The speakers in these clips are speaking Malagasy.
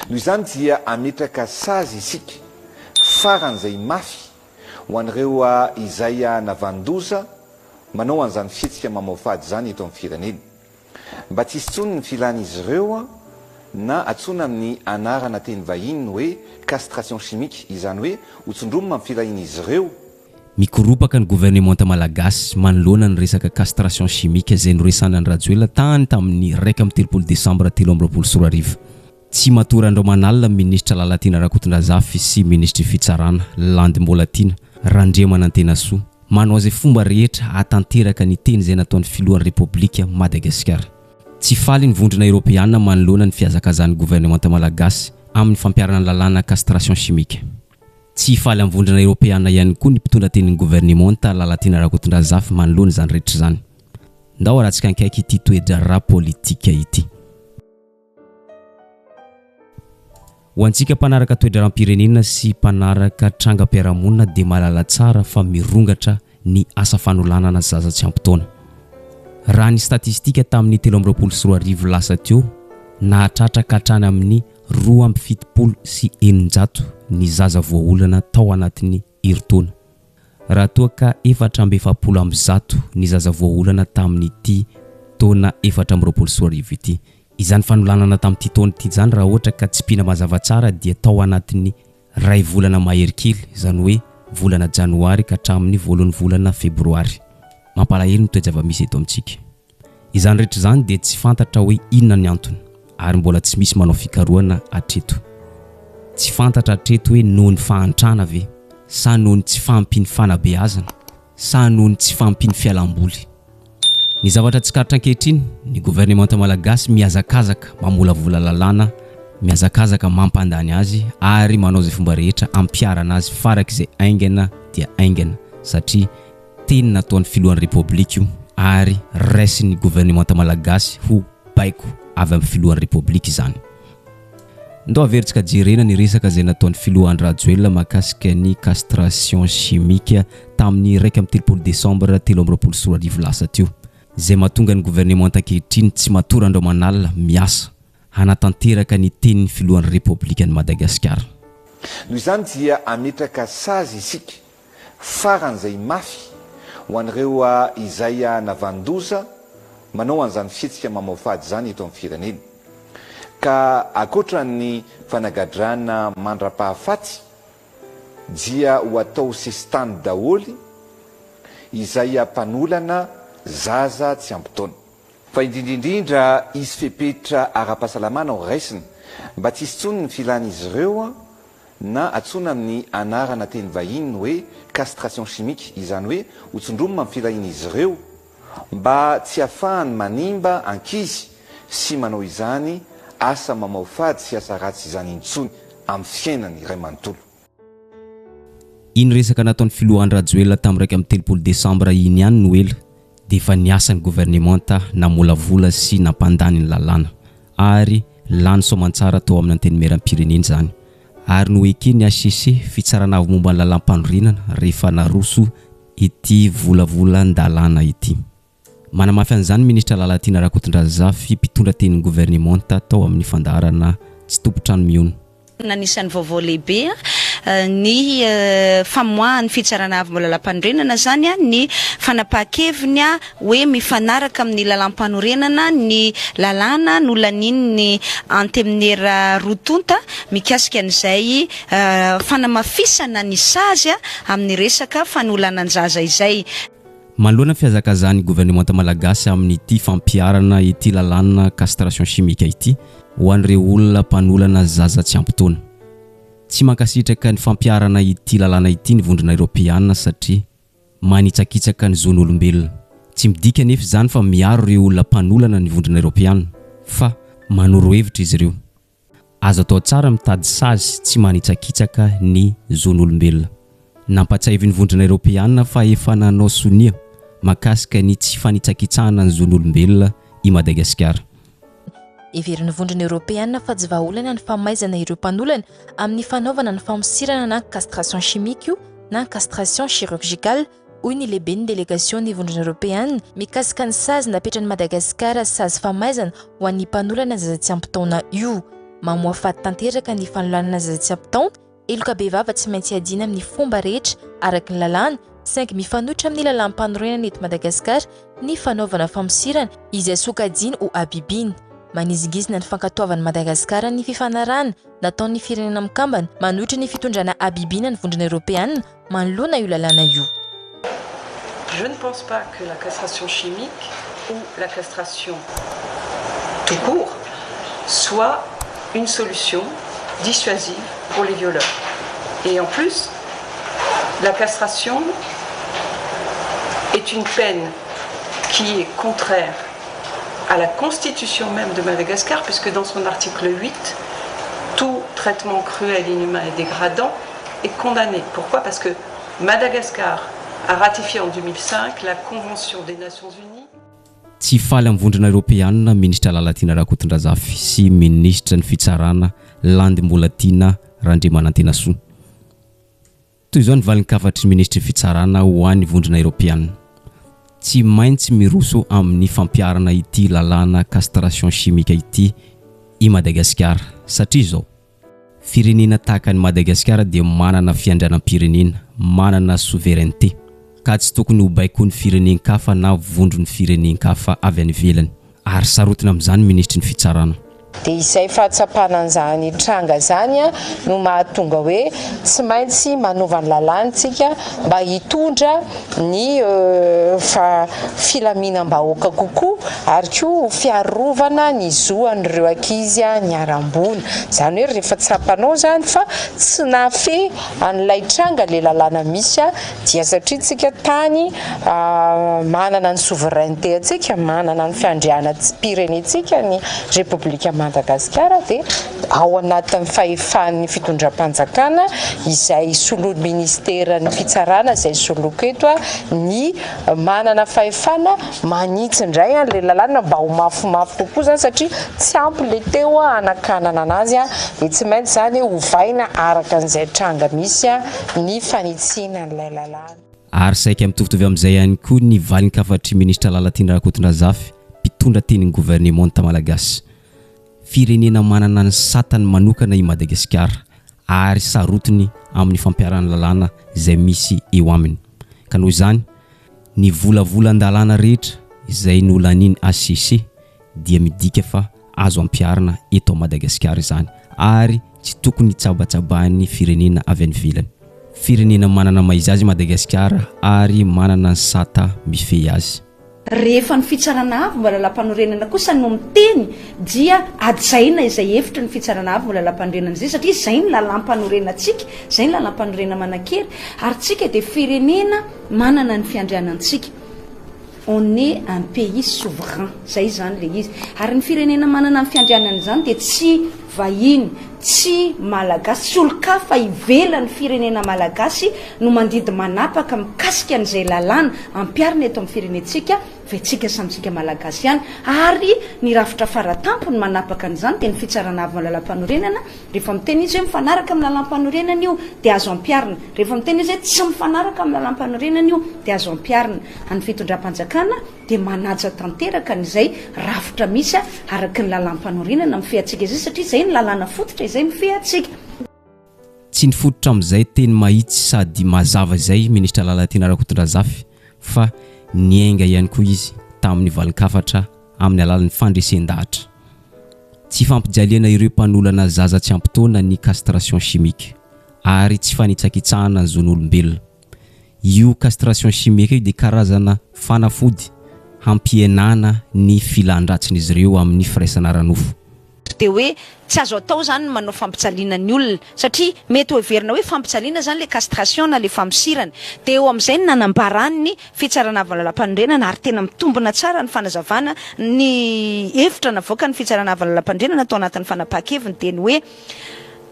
noho izany dia ametraka sazy isika faran'izay mafy ho an'ireo izay navandoza manao an'izany fihetsika mamaofady zany eto amin'ny firenena mba tsy hisy tsony ny filan'izy ireo na atsona amin'ny anarana teny vahiny hoe castration chimique izany hoe hotsondromona amin'ny filahin'izy ireo. Mikoropaka ny gouvernemanta malagasy manoloana ny resaka castration chimique izay noresana ny Rajoelina tany tamin'ny 1 Desambra 2024. Tsy matora Andro Manalina ministra Lalatina Rakotondrazafy sy ministry fitsarana Landy Mbolatina Randriamana Antenasoa manao izay fomba rehetra atanteraka ny teny izay nataon'ny filohan'ny Repoblika Madagasikara. Tsy faly ny vondrona Europeana manoloana ny fiazakazan'ny gouvernemanta malagasy amin'ny fampiarana lalàna castration chimique. Tsy faly amin'ny vondrona Europeana ihany koa ny mpitondra tenin'ny gouvernemanta Lalatina Rakotondrazafy manoloana izany rehetra izany. Ndao aratsika ankaiky ity toedrara politika ity. Ho antsika mpanaraka toedraram-pirenena sy mpanaraka trangam-piarahamonina dia malala tsara fa mirongatra ny asa fanolanana zaza tsy ampy-taona. Raha ny statistika tamin'ny 2024 lasa teo nahatratraka hatrany amin'ny 2.7 ny zaza voaolana tao anatin'ny herintaona. Raha toa ka 4.7 ny zaza voaolana tamin'ity taona 4.24 ity. Izany fanolanana tamin'ity taona ity zany raha ohatra ka tsy pina mazava tsara dia tao anatin'ny ray volana maherikely izany hoe volana janoary ka hatramin'ny voalohany volana febroary. Mampalahelo ny toejava-misy eto amintsika. Izany rehetra izany dia tsy fantatra hoe inona ny antony ary mbola tsy misy manao fikarohana hatreto. Tsy fantatra hatreto hoe noho ny fahantrana ve sa noho ny tsy fampiny fanabeazana sa noho ny tsy fampiny fialamboly. Ny zavatra tsy karatra ankehitriny ny gouvernemanta malagasy miazakazaka mamolavola lalàna, miazakazaka mampandany azy ary manao izay fomba rehetra ampiarana azy farak'izay aingana dia aingana satria teny nataon'ny filohan'ny Repoblika io ary raisin'ny gouvernemanta malagasy ho baiko avy amin'ny filohan'ny Repoblika izany. Ndao averitsika jerena ny resaka izay nataon'ny filohan'ny Rajoelina mahakasika ny castration chimique tamin'ny 1 Desambra 2024 lasa teo. Izay mahatonga ny gouvernemanta ankehitriny tsy matora Andro Manalina miasa hanatanteraka ny tenin'ny filohan'ny Repoblikan'i Madagasikara. Noho izany dia ametraka sazy isika faran'izay mafy ho an'ireo izay navandoza manao an'izany fihetsika mamaofady zany eto amin'ny firenena. Ka akoatra ny fanagadrana mandra-pahafaty dia ho atao sestany daholy izay mpanolana zaza tsy ampy-taona. Fa indrindrindrindra izy fepetra ara-pahasalamana ho raisiny mba tsy hisy tsony ny filan'izy ireo na atsona amin'ny anarana teny vahiny hoe castration chimique izany hoe hotsondromona amin'ny filahin'izy ireo mba tsy ahafahany manimba ankizy sy manao izany asa mamaofady sy asa ratsy izany intsony amin'ny fiainany iray manontolo. Iny resaka nataon'ny filohan'ny Rajoelina tamin'ny 1 Desambra iny ihany no ela dia efa niasan'ny gouvernemanta namolavola sy nampandany ny lalàna ary lany soamantsara tao amin'ny antenimieram-pirenena izany. Ary no eke ny HCC fitsarana avy momba ny lalam-panorenana rehefa naroso ity volavolan-dalàna ity. Manamafy an'izany ministra Lalatina Rakotondrazafy mpitondra tenin'ny gouvernemanta tao amin'ny fandaharana tsy tompotrano mihono. Nanisany vaovao lehibe ny famoahan'ny fitsarana avy momba lalam-panorenana zany ny fanapahan-keviny hoe mifanaraka amin'ny lalam-panorenana ny lalàna nolanin'ny anteminera rotonta mikasika an'izay fanamafisana ny sazy amin'ny resaka fanolananjaza izay. Manoloana fiazakazan'ny gouvernemanta malagasy amin'ity fampiarana ity lalàna castration chimique ity ho an'ireo olona mpanolana zaza tsy ampy-taona. Tsy mankasitraka ny fampiarana ity lalàna ity ny vondrona Europeana satria manitsakitsaka ny zon'olombelona. Tsy midika nefa izany fa miaro ireo olona mpanolana ny vondrona Europeana fa manoro hevitra izy ireo. Azo atao tsara mitady sazy tsy manitsakitsaka ny zon'olombelona. Nampatsahivy ny vondrona Europeana fa efa nanao sonia makasika ny tsy fanitsakitsahana ny zon'olombelona i Madagasikara. Everiny vondrona Europeana fa tsy vahaolana ny famaizana ireo mpanolana amin'ny fanaovana ny famosirana na castration chimique na castration chirurgicale hoy ny lehibe ny délégation ny vondrona Europeana mikasika ny sazy napetran'i Madagasikara sazy famaizana ho an'ny mpanolana zaza tsy ampy-taona io. mamoa faty tanteraka ny fanoloanana zaza tsy ampitaona eloka bevava tsy maintsy adina amin'ny fomba rehetra araka ny lalàna saingy mifanoitra amin'ny lalam-panorenana eto Madagasikara ny fanaovana famosirana izay sokajiny ho abibiny. Manizigizina ny fankatoavan'i Madagasikara ny fifanarahana nataon'ny firenena mikambana manohitra ny fitondrana abibina ny vondrona européenne manoloana io lalàna io. Je ne pense pas que la castration chimique ou la castration tout court soit une solution dissuasive pour les violeurs. Et en plus, la castration est une peine qui est contraire à la constitution même de Madagascar, puisque dans son article 8, tout traitement cruel, inhumain et dégradant est condamné. Pourquoi? Parce que Madagascar a ratifié en 2005 la Convention des Nations Unies. Tsy faly amin'ny vondrona européenne ministra Lalatiana Rakotondrazafy sy ministra ny fitsarana Landy Mbolatina Randriamanantena Soa. Toy izao ny valinkafatry ministra fitsarana ho an'ny vondrona européenne. Tsy maintsy miroso amin'ny fampiarana ity lalàna castration chimique ity i Madagasikara satria izao firenena tahaka ny Madagasikara dia manana fiandrianam-pirenena, manana souveraineté ka tsy tokony ho baiko ny firenenkafa na vondron'ny firenenkafa avy any ivelany ary sarotina amin'izany ministry ny fitsarana. Dia izay fahatsapana an'izany tranga zany no mahatonga hoe tsy maintsy manova ny lalàntsika mba hitondra ny filaminam-bahoaka kokoa ary koa fiarovana ny zoan'ireo ankizy niarambony. Zany hoe rehefa tsapanao zany fa tsy nafe an'ilay tranga le lalàna misy dia satria tsika tany manana ny souveraineté atsika, manana ny fiandrianam-pirenentsika ny République Madagasikara dia ao anatin'ny fahefan'ny fitondram-panjakana izay soloan'ny ministeran'ny fitsarana izay soloako eto ny manana fahefana manitsy indray le lalàna mba ho mafimafy kokoa zany satria tsy ampy le teo anakanana anazy dia tsy maintsy zany hovaina araka an'izay tranga misy ny fanitsiana n'ilay lalàna. Ary saika mitovitovy amin'izay ihany koa ny valinkafatry ministra Lalatiana Rakotondrazafy mpitondra tenin'ny gouvernement malagasy. Firenena manana ny satany manokana i Madagasikara ary sarotiny amin'ny fampiarana lalàna izay misy eo aminy. Ka noho izany ny volavolan-dalàna rehetra izay nolaniny ACC dia midika fa azo ampiarana eto Madagasikara izany ary tsy tokony tsabatsabahan'ny firenena avy any ivelany. Firenena manana maizazy Madagasikara ary manana ny sata mifehy azy. Rehefa ny fitsarana avy mbola lampanorenana kosa no miteny dia adjaina izay hevitra ny fitsarana avy mbola lampanorenana izay satria izay ny lalampanorenantsika, izay ny lalampanorenana manan-kery ary tsika dia firenena manana ny fiandrianantsika. On est un pays souverain, zay zany le izy. Ary ny firenena manana ny fiandrianana izany dia tsy vahiny, tsy malagasy, tsy olo-kafa ivelan'ny firenena malagasy no mandidy manapaka mikasika an'izay lalàna ampiarina eto amin'ny firenentsika fetsika samitsika malagasy ihany. Ary ny rafitra faratampony manapaka an'izany dia ny fitsarana avy lalam-panorenana. Rehefa miteny izy hoe mifanaraka amin'ny lalam-panorenana io dia azo ampiarina. Rehefa miteny izy hoe tsy mifanaraka amin'ny lalam-panorenana io dia azo ampiarina. Any fitondram-panjakana dia manaja tanteraka n'izay rafitra misy araka ny lalam-panorenana mifehantsika izay satria izay ny lalàna fototra izay mifehantsika. Tsy nifototra amin'izay teny mahitsy sady mazava izay ministra Lalatiana Rakotondrazafy fa niainga ihany koa izy tamin'ny valinkafatra amin'ny alalan'ny fandresen-dahatra. Tsy fampijaliana ireo mpanoloana zaza tsy ampitaona ny castration chimique ary tsy fanitsakitsahana ny zon'olombelona. Io castration chimique io dia karazana fanafody hampienana ny filandratsin'izy ireo amin'ny firaisana ranofo. Dia hoe tsy azo atao zany manao fampijaliana ny olona satria mety ho heverina hoe fampijaliana zany le castration na le famosirana dia eo amin'izay nanambarany ny fitsarana avy lalam-panorenana ary tena mitombona tsara ny fanazavana ny hevitra navoaka ny fitsarana avy lalam-panorenana atao anatin'ny fanapahan-keviny teny hoe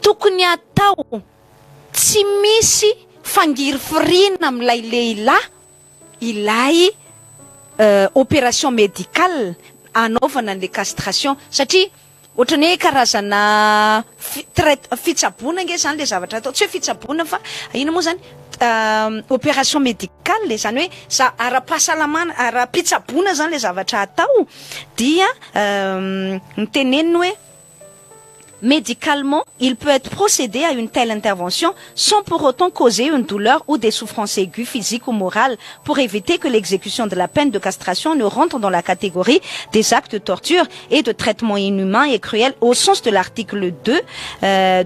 tokony atao tsy misy fangirifirina amin'ilay lehilahy ilay opération médicale anaovana le castration satria ohatrany hoe karazana fitsaboana nge zany le zavatra atao, tsy hoe fitsaboana fa ina moa zany opération médicale zany hoe ara-pahasalamana, ara-pitsaboana zany le zavatra atao dia niteneniny hoe Médicalement, il peut être procédé à une telle intervention sans pour autant causer une douleur ou des souffrances aiguës physiques ou morales pour éviter que l'exécution de la peine de castration ne rentre dans la catégorie des actes de torture et de traitement inhumain et cruel au sens de l'article 2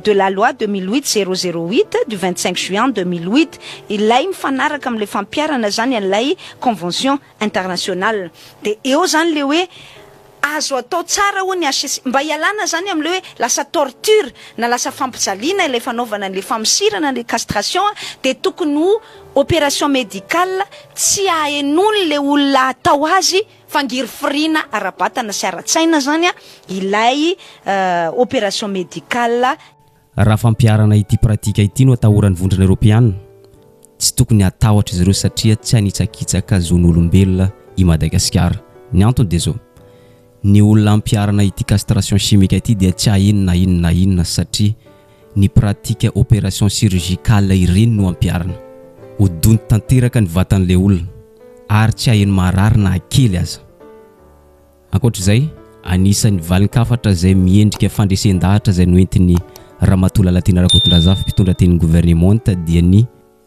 de la loi 2008-008 du 25 juin 2008. Ilay mifanaraka am'le fampiarana zany an'ilay convention internationale. De eo zany le hoe azo atao tsara ho ny mba ialana zany am'le hoe lasa torture na lasa fampijaliana ilay fanaovana an'le famsirana le castration de tokony ho opération médicale tsy ahen'olona le olona atao azy fangiry firina ara-batana sy ara-tsaina zany ilay opération médicale. Raha fampiarana ity pratika ity no atahoran'ny vondrana Europeana tsy tokony atahotra izy ireo satria tsy hanitsakitsaka zon'olombelona i Madagasikara. Ny antony de zao ny olona ampiarana ity castration chimique ity dia tsy inona satria ny pratika opération chirurgicale ireny no ampiarana hodony tanteraka ny vatan'le olona ary tsy haino marary na akely aza. Ankoatr'izay anisan'ny valin-kafatra izay miendrika fandresen-dahatra izay noentin'ny Ramatola Latina Rakotondrazafy mpitondra tenin'ny gouvernemanta dia ny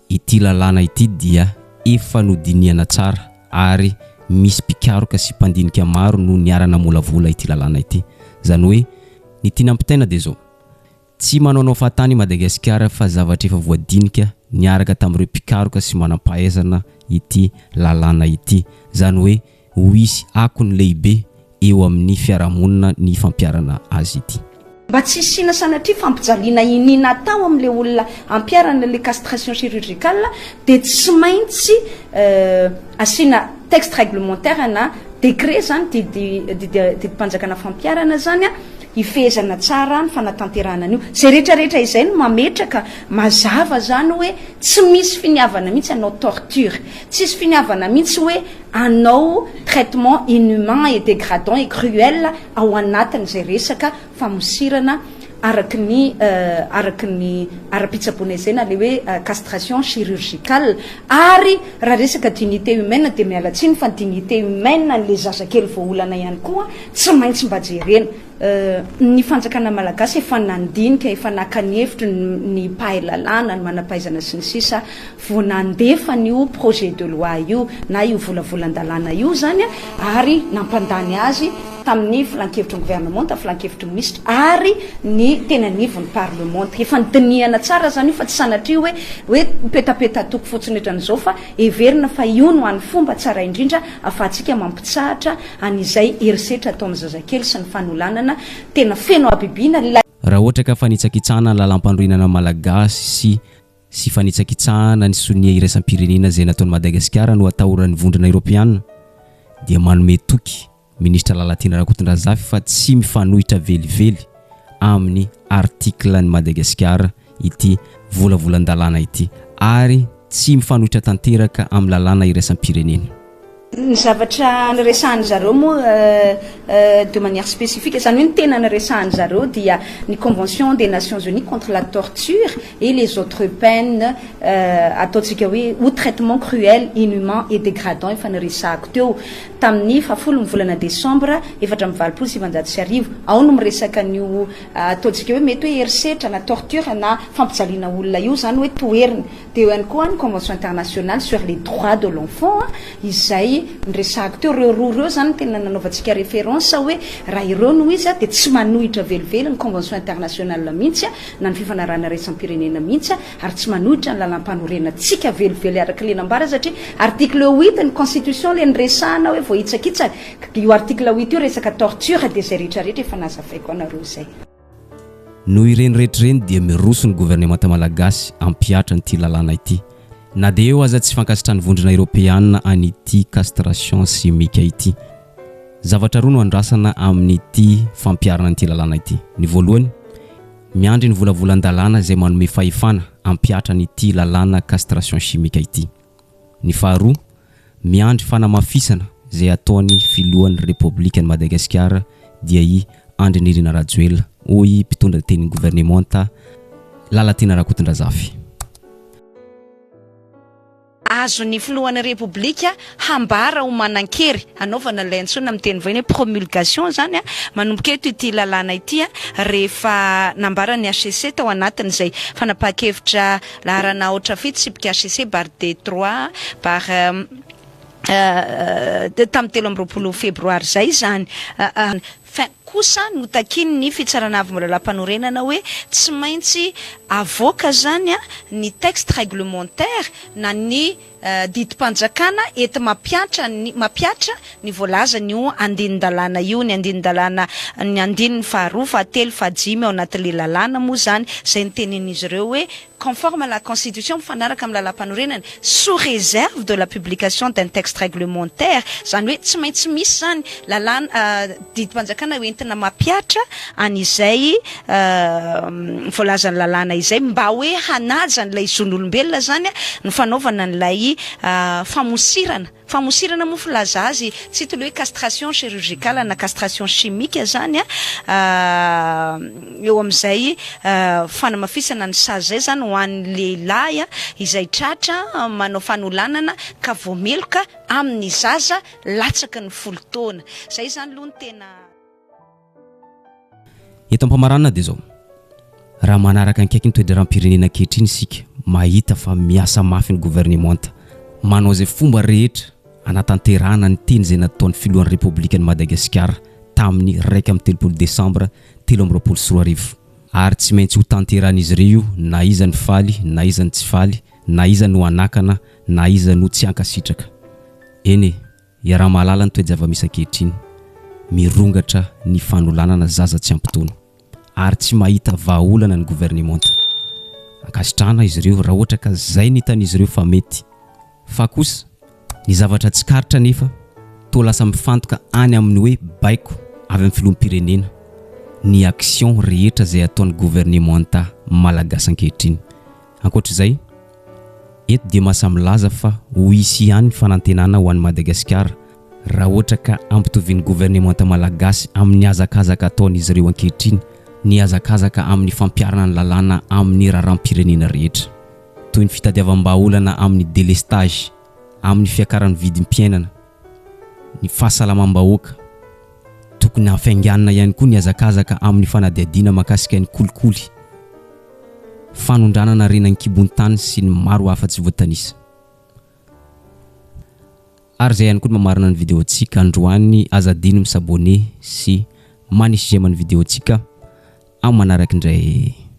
ity lalàna ity dia efa nodiniana tsara ary misy pikaroka sy mpandinika maro no niarana molavola ity lalàna ity. Zany hoe ny tia nampitaina dia zao tsy manaonao fahatany Madagasikara fa zavatra efa voadinika niaraka tamin'ireo pikaroka sy manam-pahaizana ity lalàna ity. Zany hoe ho isy akony lehibe eo amin'ny fiarahamonina ny fampiarana azy ity. Mba tsy sina sanatria fampijaliana inina atao am'le olona ampiarana le castration chirurgicale de tsy maintsy asina texte réglementaire na décret zany didim-panjakana fampiarana zany ifezana tsara ny fanatanterahana an'io. Zay rehetrarehetra izay no mametraka mazava zany hoe tsy misy finiavana mihitsy anao torture, tsisy finiavana mihitsy hoe anao traitement inhumain et dégradant et cruel ao anatin'izay resaka famosirana araky ny ara-pitsaboana izay na le hoe castration chirurgicale. Ary raha resaka dignité humaine de miala tsiny fa dignité humaine le zazakely voaolana ihany koa tsy maintsy mba jerena. Ny fanjakana malagasy efa nandinika efa nakany hevitra ny mpahay lalàna ny manampahaizana sy ny sisa vao nandefa n'io projet de loi io na io volavolan-dalàna io zany ary nampandany azy tamin'ny filan-kevitry ny gouvernement filan-kevitry ny ministre ary ny tena nivon'ny parlement efa nydiniana tsara zany io fa tsy sanatria hoe petapeta toko fotsiny etran'izao fa everina fa io no an'ny fomba tsara indrindra afahantsika mampitsahatra an'izay herisetra atao amin'ny zazakely sy ny fanolanana tena feno abibina. Raha ohatra ka fanitsakitsahana lalampandroinana malagasy sy fanitsakitsahana ny sonia iraisam-pirenena izay nataon'ny Madagasikara no atahoran'ny vondrana Europeana dia manome toky ministra Lalatina Rakotondrazafy fa tsy mifanohitra velively amin'ny article ny Madagasikara ity volavolan-dalàna ity ary tsy mifanohitra tanteraka amin'ny lalàna iraisam-pirenena. Ny zavatra niresahany zareo moa de manière spécifique zany hoe ny tena niresahany zareo dia ny Convention des Nations Unies contre la torture et les autres peines ataontsika hoe ou traitement cruel, inhumain et dégradant efa niresahako teo tamin'ny 10 volana Décembre 2025. Ao no miresaka an'io ataontsika hoe mety hoe herisetra na torture na fampijaliana olona io zany hoe toerina. De eo ihany koa ny Convention internationale sur les droits de l'enfant izay niresahako teo reo zany tena nanaovantsika référence hoe raha ireo no izy de tsy manohitra velively ny Convention internationale mihitsy na ny fifanarahana raisam-pirenena mihitsy ary tsy manohitra ny lalam-panorena tsika velively araka le nambara satria article 8 ny constitution le niresahana hoe voaitsakitsaka io article 8 io resaka torture de zay rehetrarehetra efa nazavaiko anareo zay. No ireny rehetrareny dia miroso ny gouvernement malagasy ampiatra nyity lalàna ity na dia eo aza tsy fankasitrany vondrana Europeana an'ity castration chimique ity. Zavatra roa no andrasana amin'ity fampiarana an'ity lalàna ity. Ny voalohany miandry ny volavolan-dalàna izay manome fahefana ampiatra an'ity lalàna castration chimique ity. Ny faharoa miandry fanamafisana izay ataony filohan'ny Republika ny Madagasikara dia i Andry Nirina Rajoelina hoy mpitondra tenin'ny gouvernemanta Lalatina Rakotondrazafy. azony filohan'ny repoblika hambara ho manan-kery anaovana ilay antsona amin'ny teny vahiny hoe promulgation zany a manomboka eto ity lalàna ity a rehefa nambara ny HCC tao anatin'izay fanapahan-kevitra laharana oatra fitsipika HCC bar D3 bar tamin'ny 13 febroary zay zany kosa notakiny ny fitsarana avy malalam-panorenana hoe tsy maintsy avoaka zany a ny texte réglementaire na ny didim-panjakana ety mapiatra ny voalaza ny io andinin-dalàna io ny andinin-dalàna ny andininy faharoa fahatelo fahadimy ao anatin'le lalàna moa zany zay ny tenin'izy ireo hoe conforme à la constitution mifanaraka amin'ny lalam-panorenana sous réserve de la publication d'un texte réglementaire zany hoe tsy maintsy misy zany lalàna didim-panjakana entina mapiatra an'izay voalazany lalàna izay mba hoe hanaja n'ilay zon'olombelona zany ny fanaovana n'ilay famosirana moa filaza azy tsy tolo hoe castration chirurgicale na castration chimique zany eo amin'izay fanamafisana ny sazy zay zany ho an'ny lehilahy izay tratra manao fanolanana ka voameloka amin'ny zaza latsaky ny folo taona zay zany aloha ny tena eto ampamarana dia zao raha manaraka ankaiky ny toedraram-pirenena ankehitriny isika mahita fa miasa mafy ny gouvernemanta manao izay fomba rehetra anatanterahana ny teny izay nataon'ny filohan'ny repoblikan'i Madagasikara tamin'ny 1 Desambra 2024 ary tsy maintsy ho tanterahan'izy ireo na iza ny faly na iza ny tsy faly na iza no anakana na iza no tsy ankasitraka eny iaraha mahalala ny toe-java-misy ankehitriny mirongatra ny fanolanana zaza tsy ampitono ary tsy mahita vahaolana ny gouvernemanta ankasitrahana izy ireo raha ohatra ka zay nitan'izy ireo fa mety fa kosa ny zavatra tsy karitra nefa to lasa mifantoka any amin'ny hoe baiko avy amin'ny filoham-pirenena ny action rehetra zay ataon'ny gouvernemanta malagasy ankehitriny ankoatr'izay eto dia mahasamilaza fa ho isy ihany fanantenana ho an'ny Madagasikara raha ohatra ka ampitovian'ny gouvernemanta malagasy amin'ny hazakazaka ataon'izy ireo ankehitriny ny hazakazaka amin'ny fampiarana ny lalàna amin'ny raharam-pirenena rehetra toy ny fitadiavam-bahaolana amin'ny délestage amin'ny fiakaran'ny vidim-piainana ny fahasalamam-bahoaka tokony hafainganina ihany koa ny hazakazaka amin'ny fanadiadiana mahakasika ny kolikoly fanondranana renan-kibon-tany sy ny maro hafa tsy voatanisa ary zay ihany koa mamarina ny videotsika androany azadiny misabone sy manisy gemany videotsika amin'ny manaraka indray